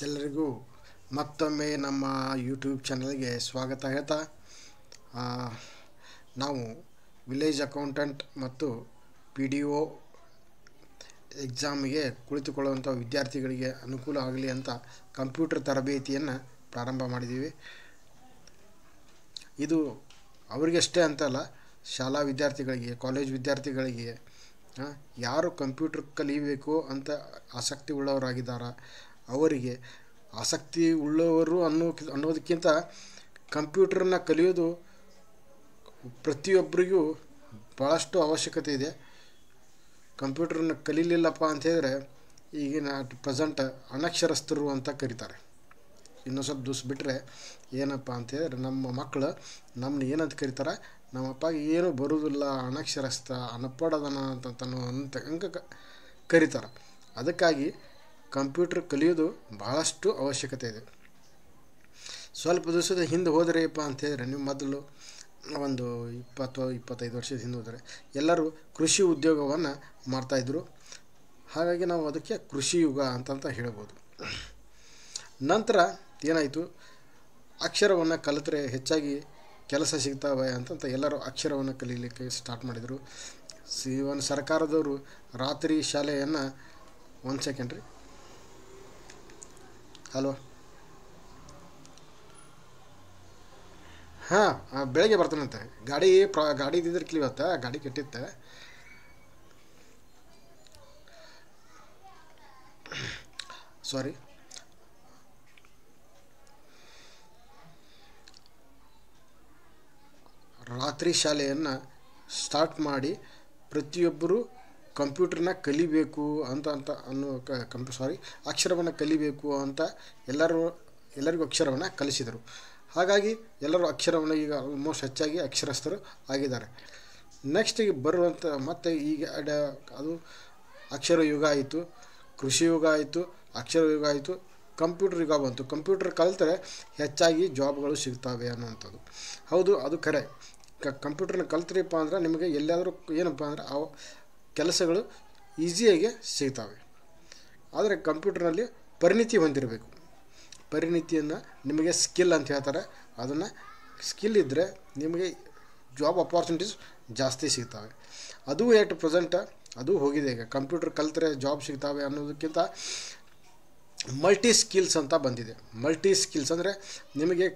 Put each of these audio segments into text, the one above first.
ಎಲ್ಲರಿಗೂ ಮತ್ತೊಮ್ಮೆ ನಮ್ಮ ಯೂಟ್ಯೂಬ್ ಚಾನಲ್ಗೆ ಸ್ವಾಗತ ಹೇಳ್ತಾ ನಾವು ವಿಲೇಜ್ ಅಕೌಂಟೆಂಟ್ ಮತ್ತು ಪಿ ಡಿ ಒ ಎಕ್ಸಾಮಿಗೆ ಕುಳಿತುಕೊಳ್ಳುವಂಥ ವಿದ್ಯಾರ್ಥಿಗಳಿಗೆ ಅನುಕೂಲ ಆಗಲಿ ಅಂತ ಕಂಪ್ಯೂಟರ್ ತರಬೇತಿಯನ್ನು ಪ್ರಾರಂಭ ಮಾಡಿದ್ದೀವಿ. ಇದು ಅವರಿಗಷ್ಟೇ ಅಂತಲ್ಲ, ಶಾಲಾ ವಿದ್ಯಾರ್ಥಿಗಳಿಗೆ, ಕಾಲೇಜ್ ವಿದ್ಯಾರ್ಥಿಗಳಿಗೆ, ಯಾರು ಕಂಪ್ಯೂಟರ್ ಕಲಿಯಬೇಕು ಅಂತ ಆಸಕ್ತಿ ಉಳ್ಳವರಾಗಿದ್ದಾರೆ ಅವರಿಗೆ, ಆಸಕ್ತಿ ಉಳ್ಳವರು ಅನ್ನೋದಕ್ಕಿಂತ ಕಂಪ್ಯೂಟರನ್ನ ಕಲಿಯೋದು ಪ್ರತಿಯೊಬ್ಬರಿಗೂ ಭಾಳಷ್ಟು ಅವಶ್ಯಕತೆ ಇದೆ. ಕಂಪ್ಯೂಟರನ್ನ ಕಲೀಲಿಲ್ಲಪ್ಪ ಅಂತ ಹೇಳಿದ್ರೆ ಈಗಿನ ಪ್ರೆಸೆಂಟ್ ಅನಕ್ಷರಸ್ಥರು ಅಂತ ಕರೀತಾರೆ. ಇನ್ನೊಂದು ಸ್ವಲ್ಪ ದಿವಸ ಬಿಟ್ಟರೆ ಏನಪ್ಪ ಅಂತೇಳಿದ್ರೆ ನಮ್ಮ ಮಕ್ಕಳು ನಮ್ಮನ್ನ ಏನಂತ ಕರೀತಾರೆ, ನಮ್ಮಪ್ಪಾಗೆ ಏನೂ ಬರೋದಿಲ್ಲ, ಅನಕ್ಷರಸ್ಥ, ಅನಪಢದನ ಅಂತ ಹಂಗೆ ಕರೀತಾರೆ. ಅದಕ್ಕಾಗಿ ಕಂಪ್ಯೂಟರ್ ಕಲಿಯೋದು ಭಾಳಷ್ಟು ಅವಶ್ಯಕತೆ ಇದೆ. ಸ್ವಲ್ಪ ದಿವಸದ ಹಿಂದೆ ಹೋದ್ರೆಯಪ್ಪ ಅಂತೇಳಿದ್ರೆ, ನೀವು ಮೊದಲು ಒಂದು 20-25 ವರ್ಷದ ಹಿಂದೆ ಹೋದರೆ ಎಲ್ಲರೂ ಕೃಷಿ ಉದ್ಯೋಗವನ್ನು ಮಾಡ್ತಾಯಿದ್ರು. ಹಾಗಾಗಿ ನಾವು ಅದಕ್ಕೆ ಕೃಷಿ ಯುಗ ಅಂತ ಹೇಳ್ಬೋದು. ನಂತರ ಏನಾಯಿತು, ಅಕ್ಷರವನ್ನು ಕಲಿತ್ರೆ ಹೆಚ್ಚಾಗಿ ಕೆಲಸ ಸಿಗ್ತವೆ ಅಂತ ಎಲ್ಲರೂ ಅಕ್ಷರವನ್ನು ಕಲೀಲಿಕ್ಕೆ ಸ್ಟಾರ್ಟ್ ಮಾಡಿದರು. ಇವನ್ ಸರ್ಕಾರದವರು ರಾತ್ರಿ ಶಾಲೆಯನ್ನು, ಒಂದು ಸೆಕೆಂಡ್ ರೀ, ಹಲೋ, ಹಾಂ, ಬೆಳಗ್ಗೆ ಬರ್ತಾನಂತೆ. ಗಾಡಿ ಇದ್ದಿದ್ರೆ ಇವತ್ತು ಗಾಡಿ ಕೆಟ್ಟಿತ್ತೆ. ಸಾರಿ. ರಾತ್ರಿ ಶಾಲೆಯನ್ನು ಸ್ಟಾರ್ಟ್ ಮಾಡಿ ಪ್ರತಿಯೊಬ್ಬರು ಕಂಪ್ಯೂಟರ್ನ ಕಲಿಬೇಕು ಅಕ್ಷರವನ್ನು ಕಲಿಬೇಕು ಅಂತ ಎಲ್ಲರಿಗೂ ಅಕ್ಷರವನ್ನು ಕಲಿಸಿದರು. ಹಾಗಾಗಿ ಎಲ್ಲರೂ ಅಕ್ಷರವನ್ನು ಈಗ ಆಲ್ಮೋಸ್ಟ್ ಹೆಚ್ಚಾಗಿ ಅಕ್ಷರಸ್ಥರು ಆಗಿದ್ದಾರೆ. ನೆಕ್ಸ್ಟ್ ಈಗ ಬರುವಂಥ ಮತ್ತು ಈಗ ಅದು ಅಕ್ಷರ ಯುಗ ಆಯಿತು, ಕೃಷಿ ಯುಗ ಆಯಿತು, ಅಕ್ಷರ ಯುಗ ಆಯಿತು, ಕಂಪ್ಯೂಟರ್ ಯುಗ ಬಂತು. ಕಂಪ್ಯೂಟರ್ ಕಲಿತರೆ ಹೆಚ್ಚಾಗಿ ಜಾಬ್ಗಳು ಸಿಗ್ತವೆ ಅನ್ನುವಂಥದ್ದು. ಹೌದು, ಅದು ಖರೆ. ಕಂಪ್ಯೂಟರ್ನ ಕಲ್ತ್ರಿಪ್ಪ ಅಂದ್ರೆ ನಿಮಗೆ ಎಲ್ಲಾದರೂ ಏನಪ್ಪ ಅಂದ್ರೆ ಆ ಕೆಲಸಗಳು ಈಸಿಯಾಗಿ ಸಿಗ್ತವೆ. ಆದರೆ ಕಂಪ್ಯೂಟರ್ನಲ್ಲಿ ಪರಿಣಿತಿ ಹೊಂದಿರಬೇಕು. ಪರಿಣಿತಿಯನ್ನು ನಿಮಗೆ ಸ್ಕಿಲ್ ಅಂತ ಹೇಳ್ತಾರೆ. ಅದನ್ನು ಸ್ಕಿಲ್ ಇದ್ದರೆ ನಿಮಗೆ ಜಾಬ್ ಅಪಾರ್ಚುನಿಟೀಸ್ ಜಾಸ್ತಿ ಸಿಗ್ತವೆ. ಅದು ಎಟ್ ಪ್ರೆಸೆಂಟ್ ಅದು ಹೋಗಿದೆ. ಈಗ ಕಂಪ್ಯೂಟರ್ ಕಲಿತ್ರೆ ಜಾಬ್ ಸಿಗ್ತವೆ ಅನ್ನೋದಕ್ಕಿಂತ ಮಲ್ಟಿ ಸ್ಕಿಲ್ಸ್ ಅಂತ ಬಂದಿದೆ. ಮಲ್ಟಿ ಸ್ಕಿಲ್ಸ್ ಅಂದರೆ ನಿಮಗೆ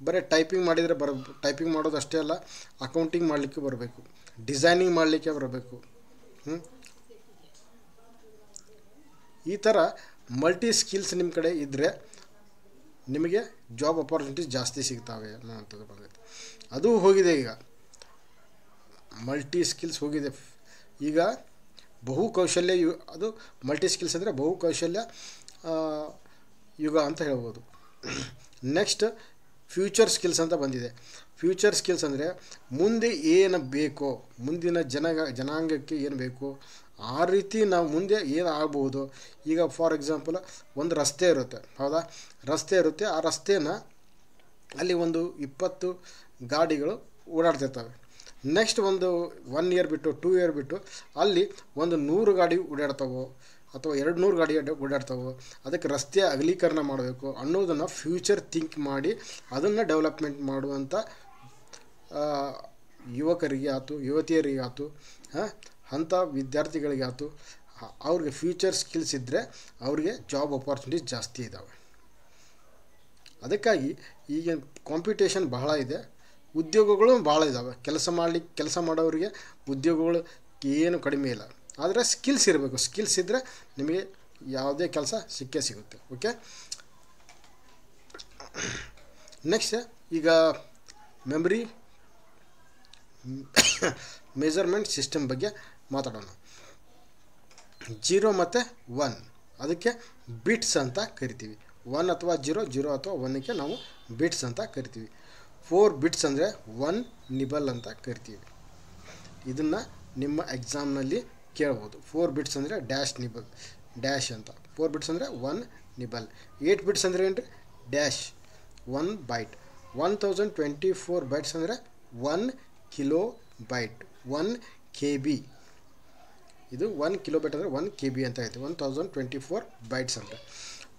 ಬರೀ ಟೈಪಿಂಗ್ ಮಾಡಿದರೆ ಟೈಪಿಂಗ್ ಮಾಡೋದು ಅಷ್ಟೇ ಅಲ್ಲ, ಅಕೌಂಟಿಂಗ್ ಮಾಡಲಿಕ್ಕೆ ಬರಬೇಕು, ಡಿಸೈನಿಂಗ್ ಮಾಡಲಿಕ್ಕೆ ಬರಬೇಕು. ಈ ಥರ ಮಲ್ಟಿ ಸ್ಕಿಲ್ಸ್ ನಿಮ್ಮ ಕಡೆ ಇದ್ದರೆ ನಿಮಗೆ ಜಾಬ್ ಅಪಾರ್ಚುನಿಟೀಸ್ ಜಾಸ್ತಿ ಸಿಗ್ತವೆ ಅನ್ನೋವಂಥದ್ದು ಬಂದೈತೆ. ಅದು ಹೋಗಿದೆ. ಈಗ ಮಲ್ಟಿ ಸ್ಕಿಲ್ಸ್ ಹೋಗಿದೆ. ಈಗ ಬಹುಕೌಶಲ್ಯ ಅದು ಮಲ್ಟಿ ಸ್ಕಿಲ್ಸ್ ಅಂದರೆ ಬಹುಕೌಶಲ್ಯ ಯುಗ ಅಂತ ಹೇಳ್ಬೋದು. ನೆಕ್ಸ್ಟ್ ಫ್ಯೂಚರ್ ಸ್ಕಿಲ್ಸ್ ಅಂತ ಬಂದಿದೆ. ಫ್ಯೂಚರ್ ಸ್ಕಿಲ್ಸ್ ಅಂದರೆ ಮುಂದೆ ಏನು ಬೇಕೋ, ಮುಂದಿನ ಜನಾಂಗಕ್ಕೆ ಏನು ಬೇಕೋ ಆ ರೀತಿ ನಾವು ಮುಂದೆ ಏನು ಆಗ್ಬೋದು. ಈಗ ಫಾರ್ ಎಕ್ಸಾಂಪಲ್ ಒಂದು ರಸ್ತೆ ಇರುತ್ತೆ, ಹೌದಾ, ರಸ್ತೆ ಇರುತ್ತೆ. ಆ ರಸ್ತೆನ ಅಲ್ಲಿ ಒಂದು 20 ಗಾಡಿಗಳು ಓಡಾಡ್ತಿರ್ತವೆ. ನೆಕ್ಸ್ಟ್ ಒಂದು 1 ಇಯರ್ ಬಿಟ್ಟು 2 ಇಯರ್ ಬಿಟ್ಟು ಅಲ್ಲಿ ಒಂದು 100 ಗಾಡಿ ಓಡಾಡ್ತಾವೋ ಅಥವಾ 200 ಗಾಡಿ ಓಡಾಡ್ತಾವೋ. ಅದಕ್ಕೆ ರಸ್ತೆ ಅಗಲೀಕರಣ ಮಾಡಬೇಕು ಅನ್ನೋದನ್ನು ಫ್ಯೂಚರ್ ಥಿಂಕ್ ಮಾಡಿ ಅದನ್ನು ಡೆವಲಪ್ಮೆಂಟ್ ಮಾಡುವಂಥ ಯುವಕರಿಗೆ ಆಯ್ತು, ಯುವತಿಯರಿಗೆ ಆಯ್ತು, ಅಂಥ ವಿದ್ಯಾರ್ಥಿಗಳಿಗೆ ಆಯ್ತು, ಅವ್ರಿಗೆ ಫ್ಯೂಚರ್ ಸ್ಕಿಲ್ಸ್ ಇದ್ದರೆ ಅವ್ರಿಗೆ ಜಾಬ್ ಅಪಾರ್ಚುನಿಟೀಸ್ ಜಾಸ್ತಿ ಇದ್ದಾವೆ. ಅದಕ್ಕಾಗಿ ಈಗ ಕಾಂಪಿಟೇಷನ್ ಬಹಳ ಇದೆ, ಉದ್ಯೋಗಗಳು ಭಾಳ ಇದ್ದಾವೆ. ಕೆಲಸ ಮಾಡೋರಿಗೆ ಉದ್ಯೋಗಗಳು ಏನು ಕಡಿಮೆ ಇಲ್ಲ. ಆದರೆ ಸ್ಕಿಲ್ಸ್ ಇರಬೇಕು. ಸ್ಕಿಲ್ಸ್ ಇದ್ದರೆ ನಿಮಗೆ ಯಾವುದೇ ಕೆಲಸ ಸಿಕ್ಕೇ ಸಿಗುತ್ತೆ. ಓಕೆ, ನೆಕ್ಸ್ಟ್ ಈಗ ಮೆಮರಿ ಮೆಜರ್ಮೆಂಟ್ ಸಿಸ್ಟಮ್ ಬಗ್ಗೆ ಮಾತಾಡೋಣ. 0 ಮತ್ತು 1 ಅದಕ್ಕೆ ಬಿಟ್ಸ್ ಅಂತ ಕರಿತೀವಿ. 1 ಅಥವಾ 0 ಅಥವಾ 1ಕ್ಕೆ ನಾವು ಬಿಟ್ಸ್ ಅಂತ ಕರಿತೀವಿ. 4 ಬಿಟ್ಸ್ ಅಂದರೆ 1 ನಿಬಲ್ ಅಂತ ಕರಿತೀವಿ. ಇದನ್ನು ನಿಮ್ಮ ಎಕ್ಸಾಮ್ನಲ್ಲಿ ಕೇಳ್ಬೋದು. 4 ಬಿಟ್ಸ್ ಅಂದರೆ ಡ್ಯಾಶ್ ನಿಬಲ್, ಡ್ಯಾಶ್ ಅಂತ. 4 ಬಿಟ್ಸ್ ಅಂದರೆ 1 ನಿಬಲ್. 8 ಬಿಟ್ಸ್ ಅಂದರೆ ಏನು ರೀ, ಡ್ಯಾಶ್ 1 ಬೈಟ್. 1024 ಬೈಟ್ಸ್ ಅಂದರೆ 1 ಕಿಲೋ ಬೈಟ್, 1 KB. ಇದು 1 ಕಿಲೋಬೈಟ್ ಅಂದರೆ 1 KB ಅಂತ ಹೇಳ್ತೀವಿ. 1024 ಬೈಟ್ಸ್ ಅಂತ.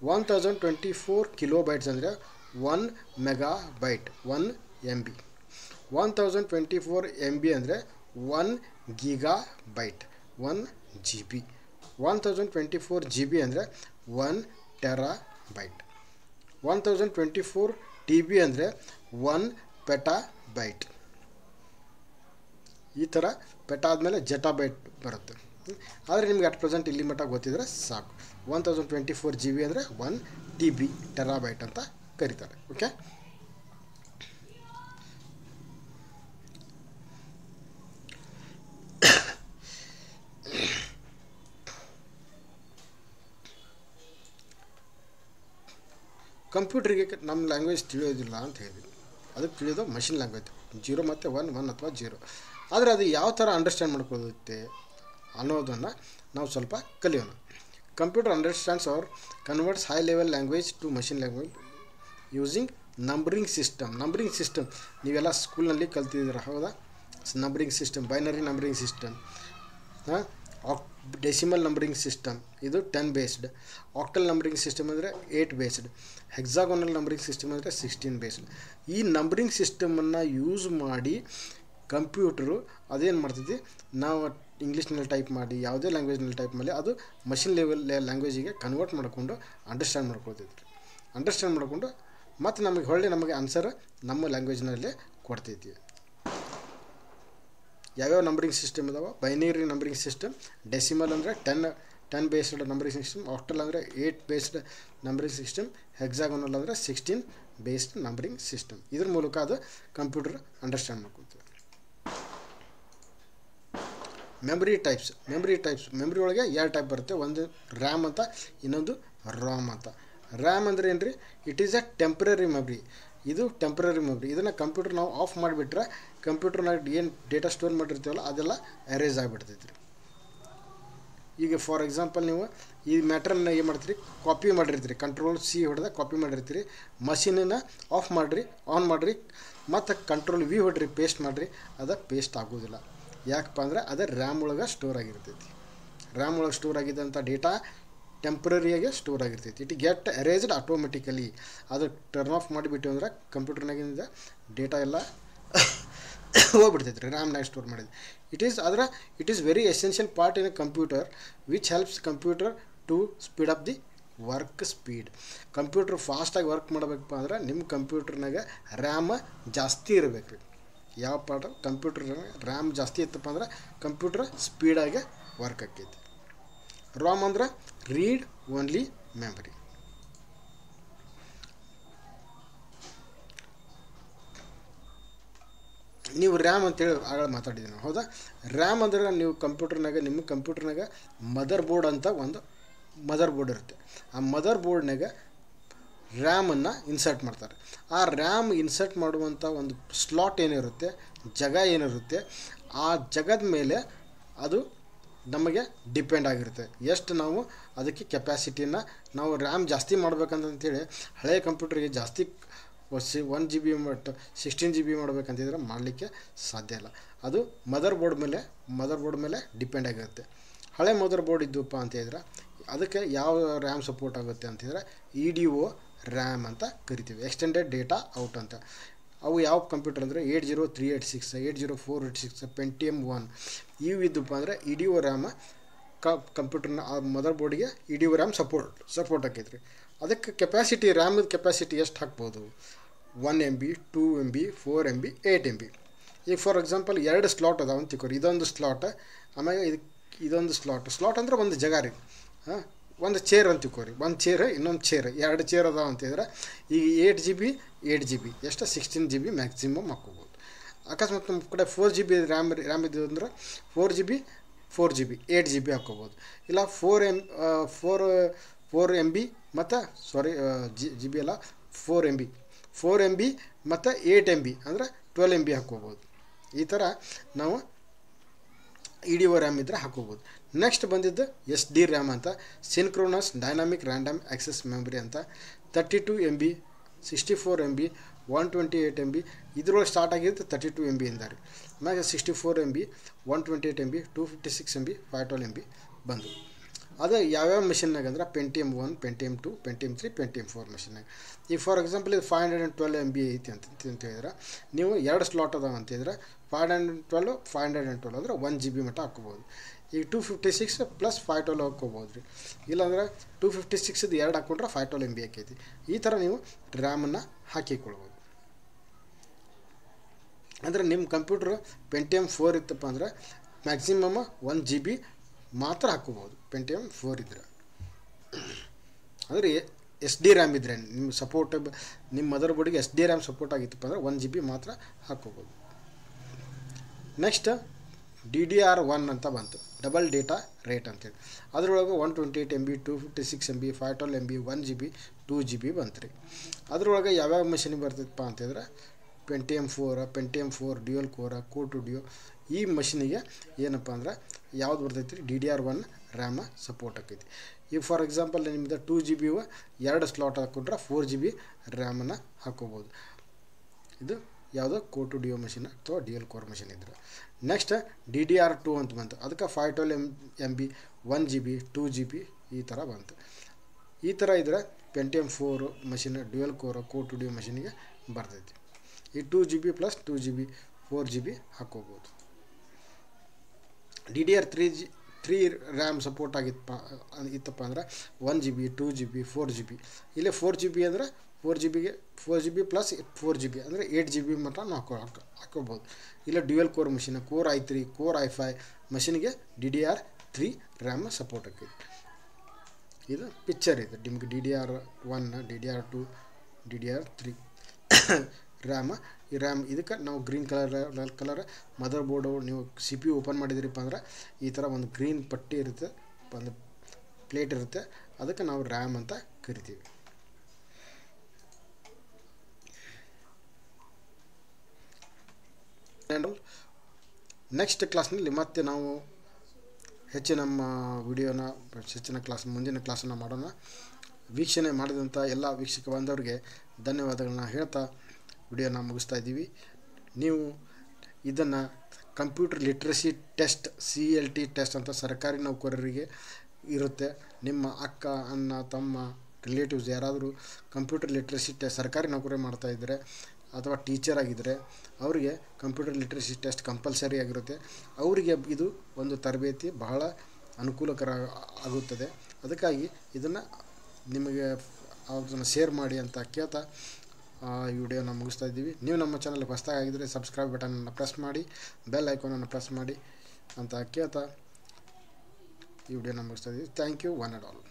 1024 ಕಿಲೋಬೈಟ್ಸ್ ಅಂದರೆ 1 ಮೆಗಾಬೈಟ್ 1 MB. 1024 MB ಅಂದರೆ 1 ಗೀಗಾಬೈಟ್ 1 GB. 1024 GB ಅಂದರೆ 1 ಟೆರಾಬೈಟ್. 1024 TB ಅಂದರೆ 1 ಪೆಟಾಬೈಟ್. ಈ ಥರ ಪೆಟಾ ಆದಮೇಲೆ ಜೆಟಾಬೈಟ್ ಬರುತ್ತೆ. ಆದರೆ ನಿಮ್ಗೆ ಅಟ್ ಪ್ರೆಸೆಂಟ್ ಇಲ್ಲಿ ಮಟ್ಟ ಗೊತ್ತಿದ್ರೆ ಸಾಕು. 1024 GB ಅಂದರೆ 1 TB ಟೆರಾಬೈಟ್ ಅಂತ ಕರೀತಾರೆ. ಓಕೆ, ಕಂಪ್ಯೂಟ್ರಿಗೆ ನಮ್ಮ ಲ್ಯಾಂಗ್ವೇಜ್ ತಿಳಿಯೋದಿಲ್ಲ ಅಂತ ಹೇಳಿದ್ವಿ. ಅದಕ್ಕೆ ತಿಳಿಯೋದು ಮಷಿನ್ ಲ್ಯಾಂಗ್ವೇಜ್ 0 ಮತ್ತು 1 ಅಥವಾ 0. ಆದರೆ ಅದು ಯಾವ ಥರ ಅಂಡರ್ಸ್ಟ್ಯಾಂಡ್ ಮಾಡ್ಕೊಳ್ಳುತ್ತೆ ಅನ್ನೋದನ್ನು ನಾವು ಸ್ವಲ್ಪ ಕಲಿಯೋಣ. Computer understands or converts high level language to machine language using numbering system. Numbering system ನೀವೆಲ್ಲ ಸ್ಕೂಲ್ನಲ್ಲಿ ಕಲ್ತಿದ್ದೀರ ಹೌದಾ? Numbering system, binary numbering system, decimal numbering system ಇದು 10 ಬೇಸ್ಡ್, ಆಕ್ಟಲ್ ನಂಬರಿಂಗ್ ಸಿಸ್ಟಮ್ ಅಂದರೆ 8 ಬೇಸ್ಡ್, ಹೆಕ್ಸಾಗೋನಲ್ ನಂಬರಿಂಗ್ ಸಿಸ್ಟಮ್ ಅಂದರೆ 16 based. ಈ numbering ಸಿಸ್ಟಮನ್ನು use ಮಾಡಿ computer ಅದೇನು ಮಾಡ್ತೈತಿ, ನಾವು ಇಂಗ್ಲೀಷ್ನಲ್ಲಿ ಟೈಪ್ ಮಾಡಿ ಯಾವುದೇ ಲ್ಯಾಂಗ್ವೇಜ್ನಲ್ಲಿ ಟೈಪ್ ಮಾಡಿ ಅದು ಮಷಿನ್ ಲೆವೆಲ್ ಲ್ಯಾಂಗ್ವೇಜಿಗೆ ಕನ್ವರ್ಟ್ ಮಾಡಿಕೊಂಡು ಅಂಡರ್ಸ್ಟ್ಯಾಂಡ್ ಮಾಡ್ಕೊಳ್ತೈತಿ. ಅಂಡರ್ಸ್ಟ್ಯಾಂಡ್ ಮಾಡಿಕೊಂಡು ಮತ್ತು ನಮಗೆ ಆನ್ಸರ್ ನಮ್ಮ ಲ್ಯಾಂಗ್ವೇಜ್ನಲ್ಲೇ ಕೊಡ್ತೈತಿ. ಯಾವ್ಯಾವ ನಂಬರಿಂಗ್ ಸಿಸ್ಟಮ್ ಇದಾವೆ? ಬೈನರಿ ನಂಬರಿಂಗ್ ಸಿಸ್ಟಮ್, ಡೆಸಿಮಲ್ ಅಂದರೆ 10 ಬೇಸ್ಡ್ ನಂಬರಿಂಗ್ ಸಿಸ್ಟಮ್, ಆಕ್ಟಲ್ ಅಂದರೆ 8 ಬೇಸ್ಡ್ ನಂಬರಿಂಗ್ ಸಿಸ್ಟಮ್, ಹೆಕ್ಸಾಗೋನಲ್ ಅಂದರೆ 16 ಬೇಸ್ಡ್ ನಂಬರಿಂಗ್ ಸಿಸ್ಟಮ್. ಇದ್ರ ಮೂಲಕ ಅದು ಕಂಪ್ಯೂಟರ್ ಅಂಡರ್ಸ್ಟ್ಯಾಂಡ್ ಮಾಡ್ಕೊಳ್ತೀವಿ. Memory types. ಮೆಮರಿ ಒಳಗೆ 2 ಟೈಪ್ ಬರುತ್ತೆ. ಒಂದು ರ್ಯಾಮ್ ಅಂತ, ಇನ್ನೊಂದು ರಾಮ್ ಅಂತ. ರ್ಯಾಮ್ ಅಂದರೆ ಏನು ರೀ? It is a temporary memory. ಇದು ಟೆಂಪ್ರರಿ ಮೆಮ್ರಿ. ಇದನ್ನು ಕಂಪ್ಯೂಟರ್ ನಾವು ಆಫ್ ಮಾಡಿಬಿಟ್ರೆ ಕಂಪ್ಯೂಟರ್ನಾಗ ಏನು ಡೇಟಾ ಸ್ಟೋರ್ ಮಾಡಿರ್ತೀವಲ್ಲ ಅದೆಲ್ಲ ಎರೇಸ್ ಆಗಿಬಿಡ್ತೈತಿ ರೀ. ಈಗ ಫಾರ್ ಎಕ್ಸಾಂಪಲ್ ನೀವು ಈ ಮ್ಯಾಟ್ರನ್ನ ಏನು ಮಾಡ್ತೀರಿ, ಕಾಪಿ ಮಾಡಿರ್ತೀರಿ, Ctrl+C ಹೊಡೆದ ಕಾಪಿ ಮಾಡಿರ್ತೀರಿ, ಮಷೀನನ್ನು ಆಫ್ ಮಾಡಿರಿ, ಆನ್ ಮಾಡಿರಿ, ಮತ್ತು Ctrl+V ಹೊಡ್ರಿ, ಪೇಸ್ಟ್ ಮಾಡಿರಿ, ಅದು ಪೇಸ್ಟ್ ಆಗೋದಿಲ್ಲ. ಯಾಕಪ್ಪ ಅಂದರೆ ಅದು ರ್ಯಾಮ್ ಒಳಗೆ ಸ್ಟೋರ್ ಆಗಿರ್ತೈತಿ. ರ್ಯಾಮ್ ಒಳಗೆ ಸ್ಟೋರ್ ಆಗಿದ್ದಂಥ ಡೇಟಾ ಟೆಂಪ್ರರಿಯಾಗಿ ಸ್ಟೋರ್ ಆಗಿರ್ತೈತಿ. It get erased automatically. ಅದು ಟರ್ನ್ ಆಫ್ ಮಾಡಿಬಿಟ್ಟು ಅಂದ್ರೆ ಕಂಪ್ಯೂಟರ್ನಾಗಿಂದ ಡೇಟಾ ಎಲ್ಲ ಹೋಗ್ಬಿಡ್ತೈತೆ ರೀ, ರ್ಯಾಮ್ನಾಗ ಸ್ಟೋರ್ ಮಾಡಿದ್ದು. It is very essential part in a computer which helps computer to speed up the work speed. Computer ಫಾಸ್ಟಾಗಿ ವರ್ಕ್ ಮಾಡಬೇಕಪ್ಪ ಅಂದ್ರೆ ನಿಮ್ಮ ಕಂಪ್ಯೂಟರ್ನಾಗ ರ್ಯಾಮ್ ಜಾಸ್ತಿ ಇರಬೇಕು ರೀ. ಯಾವ ಪಾರ್ಟ್ ಕಂಪ್ಯೂಟರ್ ರ್ಯಾಮ್ ಜಾಸ್ತಿ ಇತ್ತಪ್ಪ ಅಂದ್ರೆ ಕಂಪ್ಯೂಟರ್ ಸ್ಪೀಡಾಗಿ ವರ್ಕ್ ಆಕೈತಿ. ರಾಮ್ ಅಂದ್ರೆ ರೀಡ್ ಓನ್ಲಿ ಮೆಮರಿ. ನೀವು ರ್ಯಾಮ್ ಅಂತೇಳಿ ಆಗ ಮಾತಾಡಿದ್ದೀವಿ ನಾವು, ಹೌದಾ? ರ್ಯಾಮ್ ಅಂದ್ರೆ ನೀವು ನಿಮ್ಮ ಕಂಪ್ಯೂಟರ್ನಾಗ ಮದರ್ ಬೋರ್ಡ್ ಅಂತ ಒಂದು ಮದರ್ ಬೋರ್ಡ್ ಇರುತ್ತೆ. ಆ ಮದರ್ ಬೋರ್ಡ್ನಾಗ ರ್ಯಾಮನ್ನು ಇನ್ಸರ್ಟ್ ಮಾಡ್ತಾರೆ. ಆ ರ್ಯಾಮ್ ಇನ್ಸರ್ಟ್ ಮಾಡುವಂಥ ಒಂದು ಸ್ಲಾಟ್ ಏನಿರುತ್ತೆ, ಜಾಗ ಏನಿರುತ್ತೆ, ಆ ಜಾಗದ ಮೇಲೆ ಅದು ನಮಗೆ ಡಿಪೆಂಡ್ ಆಗಿರುತ್ತೆ. ಎಷ್ಟು ನಾವು ಅದಕ್ಕೆ ಕೆಪ್ಯಾಸಿಟಿನ ನಾವು ರ್ಯಾಮ್ ಜಾಸ್ತಿ ಮಾಡ್ಬೇಕಂತಂತೇಳಿ ಹಳೆಯ ಕಂಪ್ಯೂಟರ್ಗೆ ಜಾಸ್ತಿ 1 GB 16 GB ಮಾಡ್ಬೇಕಂತಿದ್ರೆ ಮಾಡಲಿಕ್ಕೆ ಸಾಧ್ಯ ಇಲ್ಲ. ಅದು ಮದರ್ ಬೋರ್ಡ್ ಮೇಲೆ ಡಿಪೆಂಡ್ ಆಗಿರುತ್ತೆ. ಹಳೆ ಮದರ್ ಬೋರ್ಡ್ ಇದ್ದಪ್ಪ ಅಂತಂದ್ರೆ ಅದಕ್ಕೆ ಯಾವ ರ್ಯಾಮ್ ಸಪೋರ್ಟ್ ಆಗುತ್ತೆ ಅಂತಿದ್ರೆ EDO ರ್ಯಾಮ್ ಅಂತ ಕರಿತೀವಿ, ಎಕ್ಸ್ಟೆಂಡೆಡ್ ಡೇಟಾ ಔಟ್ ಅಂತ. ಅವು ಯಾವ ಕಂಪ್ಯೂಟರ್ ಅಂದರೆ 80386, 80486, Pentium 1 ಇವು ಇದ್ದಪ್ಪ ಅಂದರೆ EDO ರ್ಯಾಮ್ ಕಂಪ್ಯೂಟರ್ನ ಆ ಮದರ್ ಬೋರ್ಡಿಗೆ EDO ರ್ಯಾಮ್ ಸಪೋರ್ಟ್ ಆಕೈತೆ ರೀ. ಅದಕ್ಕೆ ಕೆಪ್ಯಾಸಿಟಿ, ರ್ಯಾಮದ ಕೆಪ್ಯಾಸಿಟಿ ಎಷ್ಟು ಹಾಕ್ಬೋದು? 1 MB, 2 MB, 4 MB, 8 MB. ಈಗ ಫಾರ್ ಎಕ್ಸಾಂಪಲ್ 2 ಸ್ಲಾಟ್ ಅದಾವ ಅಂತ ತಿಳ್ಕೊರಿ. ಇದೊಂದು ಸ್ಲಾಟ್, ಆಮೇಲೆ ಇದೊಂದು ಸ್ಲಾಟ್ ಅಂದ್ರೆ ಒಂದು ಜಾಗ ರೀ. ಒಂದು ಚೇರ್ ಅಂತ ತಿಳ್ಕೊರಿ, ಒಂದು ಚೇರ್, ಇನ್ನೊಂದು ಚೇರ್, 2 ಚೇರ್ ಅದಾವ ಅಂತಿದ್ರೆ ಈಗ 8 GB ಎಷ್ಟು 16 GB ಮ್ಯಾಕ್ಸಿಮಮ್ ಹಾಕ್ಕೋಬೋದು. ಅಕಸ್ಮಾತ್ ನಮ್ಮ ಕಡೆ 4 GB ರ್ಯಾಮ್ ಇದ್ದು ಅಂದ್ರೆ 4 GB 8 GB ಹಾಕ್ಕೋಬೋದು. ಇಲ್ಲ 4 MB ಮತ್ತು GB ಅಲ್ಲ 4 MB ಮತ್ತು 8 MB ಅಂದರೆ 12 MB ಹಾಕ್ಕೋಬೋದು. ಈ ಥರ ನಾವು EDO ರ್ಯಾಮ್ ಇದ್ದರೆ ಹಾಕೋಬೋದು. ನೆಕ್ಸ್ಟ್ ಬಂದಿದ್ದು SD ರ್ಯಾಮ್ ಅಂತ, ಸಿನ್ಕ್ರೋನಸ್ ಡೈನಾಮಿಕ್ ರ್ಯಾಂಡಮ್ ಆಕ್ಸೆಸ್ ಮೆಮರಿ ಅಂತ. 32 MB, 64 MB, 128 MB. ಇದ್ರೊಳಗೆ ಸ್ಟಾರ್ಟ್ ಆಗಿದ್ದು 32 MB ಇಂದ ರೀ. ಆಮೇಲೆ 64 MB, 128 MB, 256 MB, 512 MB ಬಂದು. ಅದು ಯಾವ್ಯಾವ ಮಿಷನ್ನಾಗ ಅಂದ್ರೆ ಪೆಂಟಿಯಮ್ 1, ಪೆಂಟಿಯಮ್ 2, ಪೆಂಟಿಯಮ್ 3, ಪೆಂಟಿಯಮ್ 4 ಮಿಷನ್ನಾಗ. ಈಗ ಫಾರ್ ಎಕ್ಸಾಂಪಲ್ ಇದು 512 MB ಐತಿ ಅಂತ ಹೇಳಿದ್ರೆ ನೀವು 2 ಸ್ಲಾಟ್ ಅದಾವ ಅಂತಿದ್ರೆ 512 ಅಂದರೆ 1 GB ಮಟ್ಟ ಹಾಕ್ಕೋಬೋದು. ಈಗ 256 + 512 ಹಾಕ್ಕೋಬೋದು ರೀ. ಇಲ್ಲಾಂದ್ರೆ 256 2 ಹಾಕ್ಕೊಂಡ್ರೆ 512 MB ಆಕೈತಿ. ಈ ಥರ ನೀವು ರ್ಯಾಮನ್ನು ಹಾಕಿಕೊಳ್ಬೋದು. ಅಂದರೆ ನಿಮ್ಮ ಕಂಪ್ಯೂಟ್ರ್ ಪೆಂಟಿಯಮ್ 4 ಇತ್ತಪ್ಪ ಅಂದ್ರೆ ಮ್ಯಾಕ್ಸಿಮಮ್ 1 GB ಮಾತ್ರ ಹಾಕ್ಕೋಬೋದು. ಪೆಂಟಿಯಮ್ 4 ಇದ್ರೆ ಅಂದರೆ SD ರ್ಯಾಮ್ ಇದ್ದರೆ ನಿಮ್ಮ ಸಪೋರ್ಟ್ ನಿಮ್ಮ ಮದರ್ ಬೋರ್ಡಿಗೆ SD ರ್ಯಾಮ್ ಸಪೋರ್ಟ್ ಆಗಿತ್ತಪ್ಪ ಅಂದ್ರೆ 1 GB ಮಾತ್ರ ಹಾಕ್ಕೋಬೋದು. ನೆಕ್ಸ್ಟ್ DDR1 ಅಂತ ಬಂತು, ಡಬಲ್ ಡೇಟಾ ರೇಟ್ ಅಂತೇಳಿ. ಅದರೊಳಗೆ 128 MB, 256 MB, 512 MB, 1 GB, 2 GB ಬಂತು ರೀ. ಅದರೊಳಗೆ ಯಾವ್ಯಾವ ಮಿಷನಿಗೆ ಬರ್ತಿತ್ತಪ್ಪ ಅಂತಂದ್ರೆ Pentium 4, Pentium 4 dual core two duo. ಈ ಮಷಿನಿಗೆ ಏನಪ್ಪ ಅಂದ್ರೆ ಯಾವ್ದು ಬರ್ತೈತಿ ರೀ, DDR1 ರ್ಯಾಮ ಸಪೋರ್ಟ್ ಆಕೈತಿ. ಈಗ ಫಾರ್ ಎಕ್ಸಾಂಪಲ್ ನಿಮ್ದು 2 GB 2 ಸ್ಲಾಟ್ ಹಾಕ್ಕೊಂಡ್ರೆ 4 GB ರ್ಯಾಮನ್ನು ಹಾಕ್ಕೋಬೋದು. ಇದು ಯಾವುದೋ ಕೋರ್ ಟು ಡ್ಯೂ ಮಷಿನ್ ಅಥವಾ ಡ್ಯೂಯಲ್ ಕೋರ್ ಮಷಿನ್ ಇದ್ರೆ. ನೆಕ್ಸ್ಟ್ DDR2 ಅಂತ ಬಂತು, ಅದಕ್ಕೆ 512 MB, 1 GB, 2 GB ಈ ಥರ ಬಂತು. ಈ ಥರ ಇದ್ರೆ Pentium 4 machine dual core two duo ಮಷಿನಿಗೆ ಬರ್ತೈತಿ. ಈ 2 GB + 2 GB 4 GB ಹಾಕ್ಕೋಬೋದು. DDR3 ರ್ಯಾಮ್ ಸಪೋರ್ಟ್ ಇತ್ತಪ್ಪ ಅಂದ್ರೆ 1 GB, 2 GB, 4 GB. ಇಲ್ಲೇ 4 GB ಅಂದರೆ 4 GB + 4 GB ಅಂದರೆ 8 GB ಮಟ್ಟ ನಾವು ಹಾಕ್ಕೋಬೋದು. ಇಲ್ಲ dual core machine core i3, core i5 ಮಷಿನಿಗೆ DDR3 ರ್ಯಾಮ್ ಸಪೋರ್ಟ್ ಆಕೈತಿ. ಇದು ಪಿಕ್ಚರ್ ಇದೆ ನಿಮಗೆ DDR1, DDR2, DDR3 ರ್ಯಾಮ್. ಈ ರ್ಯಾಮ್ ಇದಕ್ಕೆ ನಾವು ಗ್ರೀನ್ ಕಲರ್ ಮದರ್ ಬೋರ್ಡು ನೀವು CPU ಓಪನ್ ಮಾಡಿದ್ರಿಪ್ಪ ಅಂದ್ರೆ ಈ ಥರ ಒಂದು ಗ್ರೀನ್ ಪಟ್ಟಿ ಇರುತ್ತೆ, ಒಂದು ಪ್ಲೇಟ್ ಇರುತ್ತೆ, ಅದಕ್ಕೆ ನಾವು ರ್ಯಾಮ್ ಅಂತ ಕರಿತೀವಿ. ನೆಕ್ಸ್ಟ್ ಕ್ಲಾಸ್ನಲ್ಲಿ ಮತ್ತೆ ನಾವು ಹೆಚ್ಚಿನ ಮುಂದಿನ ಕ್ಲಾಸನ್ನು ಮಾಡೋಣ. ವೀಕ್ಷಣೆ ಮಾಡಿದಂಥ ಎಲ್ಲ ವೀಕ್ಷಕ ಬಾಂಧವರಿಗೆ ಧನ್ಯವಾದಗಳನ್ನ ಹೇಳ್ತಾ ವಿಡಿಯೋನ ಮುಗಿಸ್ತಾ ಇದ್ದೀವಿ. ನೀವು ಇದನ್ನು computer literacy test CLT test ಅಂತ ಸರ್ಕಾರಿ ನೌಕರರಿಗೆ ಇರುತ್ತೆ. ನಿಮ್ಮ ಅಕ್ಕ, ಅಣ್ಣ, ತಮ್ಮ, ರಿಲೇಟಿವ್ಸ್ ಯಾರಾದರೂ ಕಂಪ್ಯೂಟರ್ ಲಿಟ್ರಸಿ ಟೆಸ್ಟ್ ಸರ್ಕಾರಿ ನೌಕರಿ ಮಾಡ್ತಾಯಿದ್ರೆ ಅಥವಾ ಟೀಚರ್ ಆಗಿದ್ದರೆ ಅವರಿಗೆ ಕಂಪ್ಯೂಟರ್ ಲಿಟ್ರಸಿ ಟೆಸ್ಟ್ ಕಂಪಲ್ಸರಿ ಆಗಿರುತ್ತೆ. ಅವರಿಗೆ ಇದು ಒಂದು ತರಬೇತಿ ಬಹಳ ಅನುಕೂಲಕರ ಆಗುತ್ತದೆ. ಅದಕ್ಕಾಗಿ ಇದನ್ನು ನಿಮಗೆ ಅದನ್ನು ಶೇರ್ ಮಾಡಿ ಅಂತ ಕೇಳ್ತಾ ಈ ವಿಡಿಯೋನ ಮುಗಿಸ್ತಾ ಇದ್ದೀವಿ. ನೀವು ನಮ್ಮ ಚಾನಲ್ಗೆ ಹೊಸದಾಗಿದ್ದರೆ ಸಬ್ಸ್ಕ್ರೈಬ್ ಬಟನನ್ನು ಪ್ರೆಸ್ ಮಾಡಿ, ಬೆಲ್ ಐಕಾನನ್ನು ಪ್ರೆಸ್ ಮಾಡಿ ಅಂತ ಕೇಳ್ತಾ ಈ ವಿಡಿಯೋನ ಮುಗಿಸ್ತಾ ಇದ್ದೀವಿ. Thank you one and all.